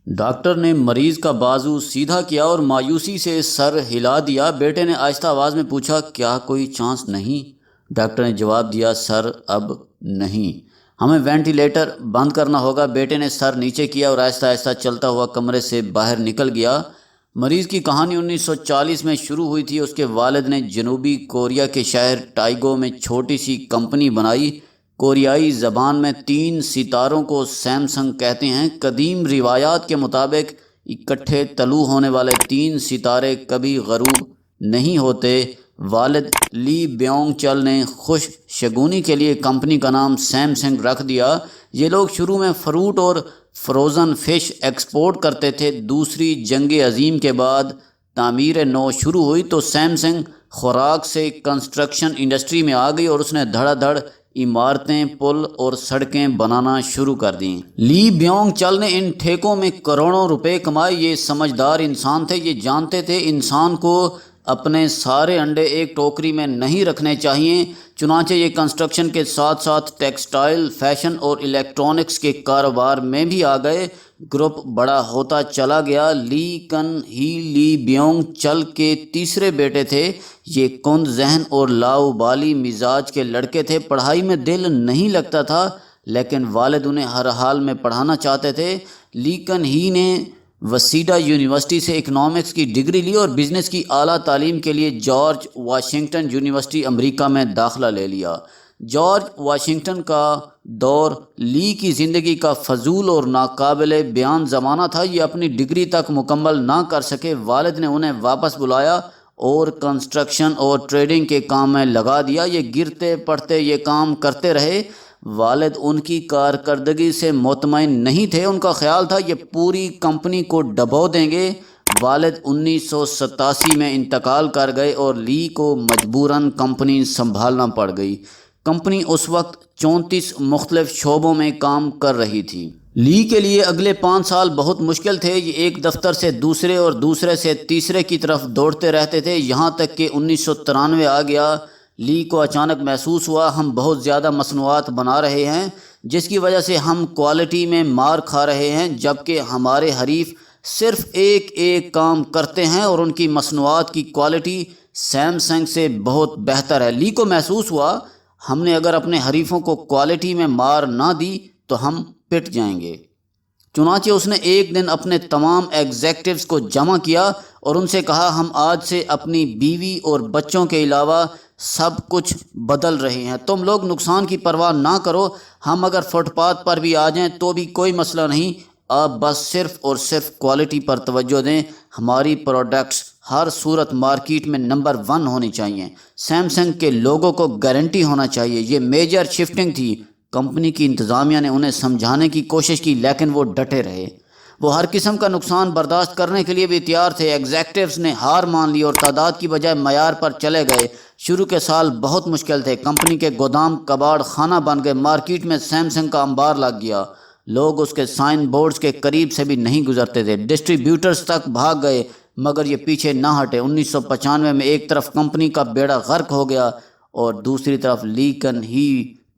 Doctor نے مریض کا بازو سیدھا کیا اور مایوسی سے سر ہلا دیا۔ بیٹے نے آہستہ آواز میں پوچھا، کیا کوئی چانس نہیں؟ ڈاکٹر نے جواب دیا، سر اب نہیں، ہمیں وینٹیلیٹر بند کرنا ہوگا۔ بیٹے نے سر نیچے کیا اور آہستہ آہستہ چلتا ہوا کمرے سے باہر نکل گیا۔ مریض کی کہانی 1940 میں شروع ہوئی تھی۔ اس کے والد نے جنوبی کوریا کے شہر ٹائگو میں چھوٹی سی کمپنی بنائی۔ کوریائی زبان میں 3 ستاروں کو سیمسنگ کہتے ہیں۔ قدیم روایات کے مطابق اکٹھے طلوع ہونے والے 3 ستارے کبھی غروب نہیں ہوتے۔ والد لی بیونگ چل نے خوش شگونی کے لیے کمپنی کا نام سیمسنگ رکھ دیا۔ یہ لوگ شروع میں فروٹ اور فروزن فش ایکسپورٹ کرتے تھے۔ دوسری جنگ عظیم کے بعد تعمیر نو شروع ہوئی تو سیمسنگ خوراک سے کنسٹرکشن انڈسٹری میں آ گئی اور اس نے دھڑا دھڑ عمارتیں، پل اور سڑکیں بنانا شروع کر دیں۔ لی بیونگ چل نے ان ٹھیکوں میں کروڑوں روپے کمائے۔ یہ سمجھدار انسان تھے، یہ جانتے تھے انسان کو اپنے سارے انڈے ایک ٹوکری میں نہیں رکھنے چاہیے۔ چنانچہ یہ کنسٹرکشن کے ساتھ ساتھ ٹیکسٹائل، فیشن اور الیکٹرانکس کے کاروبار میں بھی آ گئے۔ گروپ بڑا ہوتا چلا گیا۔ لی کن ہی لی بیونگ چل کے تیسرے بیٹے تھے۔ یہ کند ذہن اور لاؤبالی مزاج کے لڑکے تھے۔ پڑھائی میں دل نہیں لگتا تھا لیکن والد انہیں ہر حال میں پڑھانا چاہتے تھے۔ لی کن ہی نے وسیڈا یونیورسٹی سے اکنامکس کی ڈگری لی اور بزنس کی اعلیٰ تعلیم کے لیے جارج واشنگٹن یونیورسٹی امریکہ میں داخلہ لے لیا۔ جارج واشنگٹن کا دور لی کی زندگی کا فضول اور ناقابل بیان زمانہ تھا۔ یہ اپنی ڈگری تک مکمل نہ کر سکے۔ والد نے انہیں واپس بلایا اور کنسٹرکشن اور ٹریڈنگ کے کام میں لگا دیا۔ یہ گرتے پڑتے یہ کام کرتے رہے۔ والد ان کی کارکردگی سے مطمئن نہیں تھے۔ ان کا خیال تھا یہ پوری کمپنی کو ڈبو دیں گے۔ والد 1987 میں انتقال کر گئے اور لی کو مجبوراً کمپنی سنبھالنا پڑ گئی۔ کمپنی اس وقت 34 مختلف شعبوں میں کام کر رہی تھی۔ لی کے لیے اگلے 5 سال بہت مشکل تھے۔ یہ ایک دفتر سے دوسرے اور دوسرے سے تیسرے کی طرف دوڑتے رہتے تھے، یہاں تک کہ 1993 آ گیا۔ لی کو اچانک محسوس ہوا ہم بہت زیادہ مصنوعات بنا رہے ہیں جس کی وجہ سے ہم کوالٹی میں مار کھا رہے ہیں، جبکہ ہمارے حریف صرف ایک کام کرتے ہیں اور ان کی مصنوعات کی کوالٹی سیمسنگ سے بہت بہتر ہے۔ لی کو محسوس ہوا ہم نے اگر اپنے حریفوں کو کوالٹی میں مار نہ دی تو ہم پٹ جائیں گے۔ چنانچہ اس نے ایک دن اپنے تمام ایگزیکٹوز کو جمع کیا اور ان سے کہا، ہم آج سے اپنی بیوی اور بچوں کے علاوہ سب کچھ بدل رہے ہیں۔ تم لوگ نقصان کی پرواہ نہ کرو، ہم اگر فٹ پاتھ پر بھی آ جائیں تو بھی کوئی مسئلہ نہیں، آپ بس صرف اور صرف کوالٹی پر توجہ دیں۔ ہماری پروڈکٹس ہر صورت مارکیٹ میں نمبر 1 ہونی چاہیے۔ سیمسنگ کے لوگوں کو گارنٹی ہونا چاہیے۔ یہ میجر شفٹنگ تھی۔ کمپنی کی انتظامیہ نے انہیں سمجھانے کی کوشش کی لیکن وہ ڈٹے رہے۔ وہ ہر قسم کا نقصان برداشت کرنے کے لیے بھی تیار تھے۔ ایگزیکٹوز نے ہار مان لی اور تعداد کی بجائے معیار پر چلے گئے۔ شروع کے سال بہت مشکل تھے۔ کمپنی کے گودام کباڑ خانہ بن گئے۔ مارکیٹ میں سیمسنگ کا انبار لگ گیا۔ لوگ اس کے سائن بورڈز کے قریب سے بھی نہیں گزرتے تھے۔ ڈسٹریبیوٹرز تک بھاگ گئے مگر یہ پیچھے نہ ہٹے۔ 1995 میں ایک طرف کمپنی کا بیڑا غرق ہو گیا اور دوسری طرف لی کن ہی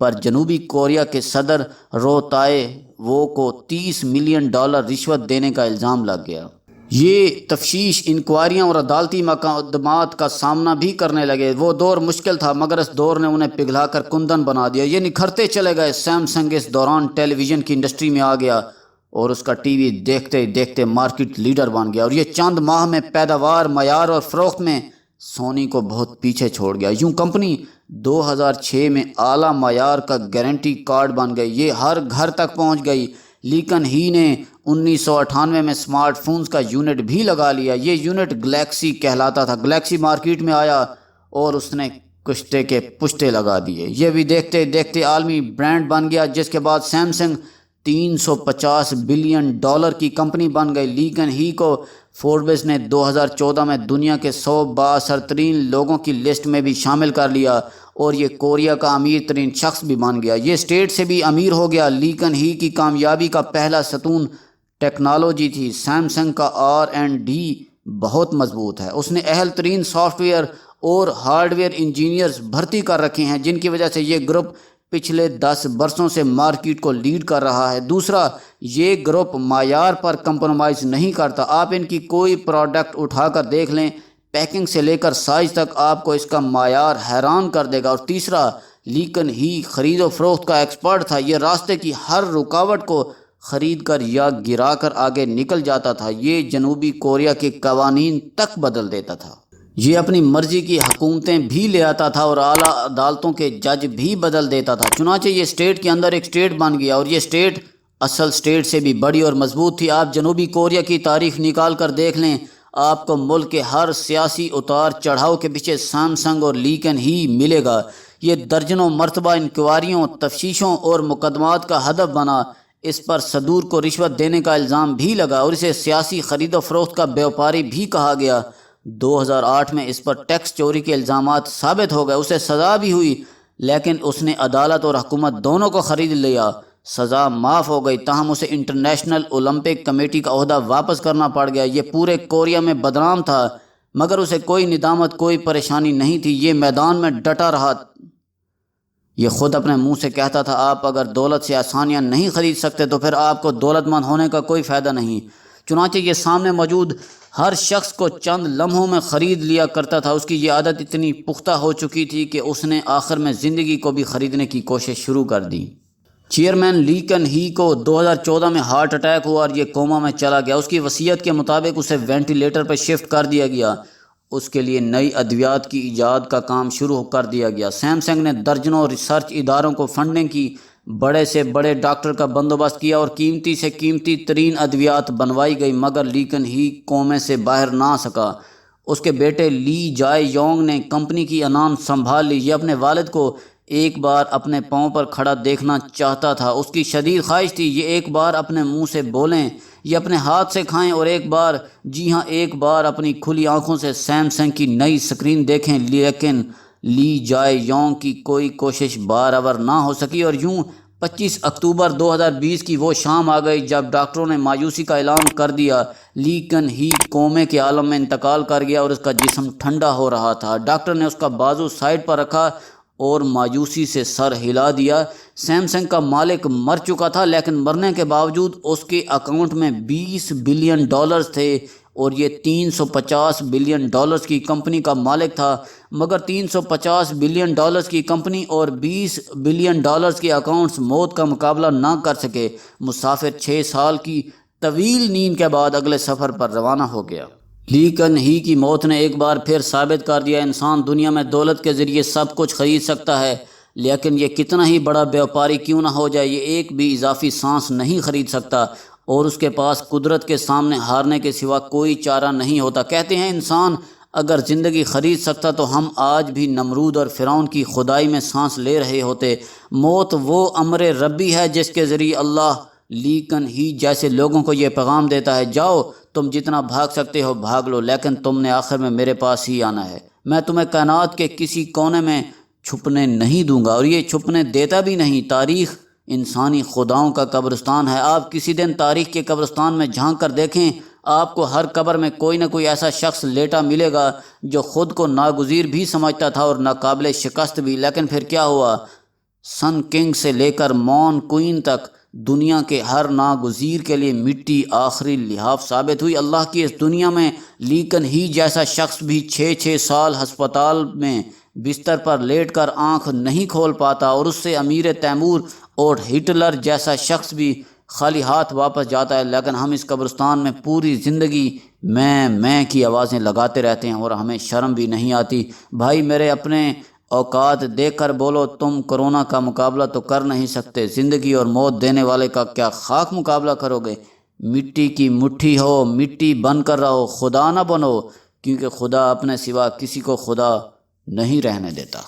پر جنوبی کوریا کے صدر رو تائے وو کو $30 ملین رشوت دینے کا الزام لگ گیا۔ یہ تفتیش، انکوائریاں اور عدالتی مقدمات کا سامنا بھی کرنے لگے۔ وہ دور مشکل تھا مگر اس دور نے انہیں پگھلا کر کندن بنا دیا۔ یہ نکھرتے چلے گئے۔ سیمسنگ اس دوران ٹیلی ویژن کی انڈسٹری میں آ گیا اور اس کا ٹی وی دیکھتے دیکھتے مارکیٹ لیڈر بن گیا، اور یہ چند ماہ میں پیداوار، معیار اور فروخت میں سونی کو بہت پیچھے چھوڑ گیا۔ یوں کمپنی 2006 میں اعلیٰ معیار کا گارنٹی کارڈ بن گئی۔ یہ ہر گھر تک پہنچ گئی۔ لیکن ہی نے 1998 میں اسمارٹ فونز کا یونٹ بھی لگا لیا۔ یہ یونٹ گلیکسی کہلاتا تھا۔ گلیکسی مارکیٹ میں آیا اور اس نے کشتے کے پشتے لگا دیے۔ یہ بھی دیکھتے دیکھتے عالمی برانڈ بن گیا، جس کے بعد سیمسنگ $350 بلین کی کمپنی بن گئی۔ لیکن ہی کو فوربس نے 2014 میں دنیا کے 100 بااثر ترین لوگوں کی لسٹ میں بھی شامل کر لیا اور یہ کوریا کا امیر ترین شخص بھی بن گیا۔ یہ اسٹیٹ سے بھی امیر ہو گیا۔ لیکن ہی کی کامیابی کا پہلا ستون ٹیکنالوجی تھی۔ سیمسنگ کا R&D بہت مضبوط ہے۔ اس نے اہل ترین سافٹ ویئر اور ہارڈ ویئر انجینئرز بھرتی کر رکھے ہیں، جن کی وجہ سے یہ گروپ پچھلے 10 برسوں سے مارکیٹ کو لیڈ کر رہا ہے۔ دوسرا، یہ گروپ معیار پر کمپرومائز نہیں کرتا۔ آپ ان کی کوئی پروڈکٹ اٹھا کر دیکھ لیں، پیکنگ سے لے کر سائز تک آپ کو اس کا معیار حیران کر دے گا۔ اور تیسرا، لیکن ہی خرید و فروخت کا ایکسپرٹ تھا۔ یہ راستے کی ہر رکاوٹ کو خرید کر یا گرا کر آگے نکل جاتا تھا۔ یہ جنوبی کوریا کے قوانین تک بدل دیتا تھا۔ یہ اپنی مرضی کی حکومتیں بھی لے آتا تھا اور اعلیٰ عدالتوں کے جج بھی بدل دیتا تھا۔ چنانچہ یہ اسٹیٹ کے اندر ایک اسٹیٹ بن گیا، اور یہ اسٹیٹ اصل اسٹیٹ سے بھی بڑی اور مضبوط تھی۔ آپ جنوبی کوریا کی تاریخ نکال کر دیکھ لیں، آپ کو ملک کے ہر سیاسی اتار چڑھاؤ کے پیچھے سیمسنگ اور لی کین ہی ملے گا۔ یہ درجنوں مرتبہ انکوائریوں، تفتیشوں اور مقدمات کا ہدف بنا۔ اس پر صدور کو رشوت دینے کا الزام بھی لگا اور اسے سیاسی خرید و فروخت کا بیوپاری بھی کہا گیا۔ 2008 میں اس پر ٹیکس چوری کے الزامات ثابت ہو گئے، اسے سزا بھی ہوئی، لیکن اس نے عدالت اور حکومت دونوں کو خرید لیا۔ سزا معاف ہو گئی، تاہم اسے انٹرنیشنل اولمپک کمیٹی کا عہدہ واپس کرنا پڑ گیا۔ یہ پورے کوریا میں بدنام تھا، مگر اسے کوئی ندامت، کوئی پریشانی نہیں تھی۔ یہ میدان میں ڈٹا رہا۔ یہ خود اپنے منہ سے کہتا تھا، آپ اگر دولت سے آسانیاں نہیں خرید سکتے تو پھر آپ کو دولت مند ہونے کا کوئی فائدہ نہیں۔ چنانچہ یہ سامنے موجود ہر شخص کو چند لمحوں میں خرید لیا کرتا تھا۔ اس کی یہ عادت اتنی پختہ ہو چکی تھی کہ اس نے آخر میں زندگی کو بھی خریدنے کی کوشش شروع کر دی۔ چیئرمین لی کین ہی کو 2014 میں ہارٹ اٹیک ہوا اور یہ کوما میں چلا گیا۔ اس کی وصیت کے مطابق اسے وینٹیلیٹر پر شفٹ کر دیا گیا۔ اس کے لیے نئی ادویات کی ایجاد کا کام شروع کر دیا گیا۔ سیمسنگ نے درجنوں ریسرچ اداروں کو فنڈنگ کی، بڑے سے بڑے ڈاکٹر کا بندوبست کیا اور قیمتی سے قیمتی ترین ادویات بنوائی گئی، مگر لی کین ہی کومے سے باہر نہ آ سکا۔ اس کے بیٹے لی جائے یونگ نے کمپنی کی انان سنبھال لی۔ یہ اپنے والد کو ایک بار اپنے پاؤں پر کھڑا دیکھنا چاہتا تھا۔ اس کی شدید خواہش تھی یہ ایک بار اپنے منہ سے بولیں، یہ اپنے ہاتھ سے کھائیں اور ایک بار، جی ہاں ایک بار اپنی کھلی آنکھوں سے سیمسنگ کی نئی سکرین دیکھیں۔ لیکن لی جائے یونگ کی کوئی کوشش بارآور نہ ہو سکی، اور یوں 25 اکتوبر 2020 کی وہ شام آ گئی جب ڈاکٹروں نے مایوسی کا اعلان کر دیا۔ لی کین ہی کومے کے عالم میں انتقال کر گیا اور اس کا جسم ٹھنڈا ہو رہا تھا۔ ڈاکٹر نے اس کا بازو سائڈ پر رکھا اور مایوسی سے سر ہلا دیا۔ سیمسنگ کا مالک مر چکا تھا، لیکن مرنے کے باوجود اس کے اکاؤنٹ میں $20 بلین تھے اور یہ $350 بلین کی کمپنی کا مالک تھا۔ مگر $350 بلین کی کمپنی اور $20 بلین کے اکاؤنٹس موت کا مقابلہ نہ کر سکے۔ مسافر 6 سال کی طویل نیند کے بعد اگلے سفر پر روانہ ہو گیا۔ لی کین ہی کی موت نے ایک بار پھر ثابت کر دیا، انسان دنیا میں دولت کے ذریعے سب کچھ خرید سکتا ہے، لیکن یہ کتنا ہی بڑا بیوپاری کیوں نہ ہو جائے، یہ ایک بھی اضافی سانس نہیں خرید سکتا، اور اس کے پاس قدرت کے سامنے ہارنے کے سوا کوئی چارہ نہیں ہوتا۔ کہتے ہیں انسان اگر زندگی خرید سکتا تو ہم آج بھی نمرود اور فرعون کی خدائی میں سانس لے رہے ہوتے۔ موت وہ امر ربی ہے جس کے ذریعے اللہ لی کین ہی جیسے لوگوں کو یہ پیغام دیتا ہے، جاؤ تم جتنا بھاگ سکتے ہو بھاگ لو، لیکن تم نے آخر میں میرے پاس ہی آنا ہے۔ میں تمہیں کائنات کے کسی کونے میں چھپنے نہیں دوں گا، اور یہ چھپنے دیتا بھی نہیں۔ تاریخ انسانی خداؤں کا قبرستان ہے۔ آپ کسی دن تاریخ کے قبرستان میں جھانک کر دیکھیں، آپ کو ہر قبر میں کوئی نہ کوئی ایسا شخص لیٹا ملے گا جو خود کو ناگزیر بھی سمجھتا تھا اور ناقابل شکست بھی۔ لیکن پھر کیا ہوا؟ سن کنگ سے لے کر مون کوئن تک دنیا کے ہر ناگزیر کے لیے مٹی آخری لحاف ثابت ہوئی۔ اللہ کی اس دنیا میں لی کین ہی جیسا شخص بھی 6 سال ہسپتال میں بستر پر لیٹ کر آنکھ نہیں کھول پاتا، اور اس سے امیر تیمور اور ہٹلر جیسا شخص بھی خالی ہاتھ واپس جاتا ہے۔ لیکن ہم اس قبرستان میں پوری زندگی میں کی آوازیں لگاتے رہتے ہیں اور ہمیں شرم بھی نہیں آتی۔ بھائی میرے، اپنے اوقات دیکھ کر بولو۔ تم کورونا کا مقابلہ تو کر نہیں سکتے، زندگی اور موت دینے والے کا کیا خاک مقابلہ کرو گے؟ مٹی کی مٹھی ہو، مٹی بن کر رہو، خدا نہ بنو، کیونکہ خدا اپنے سوا کسی کو خدا نہیں رہنے دیتا۔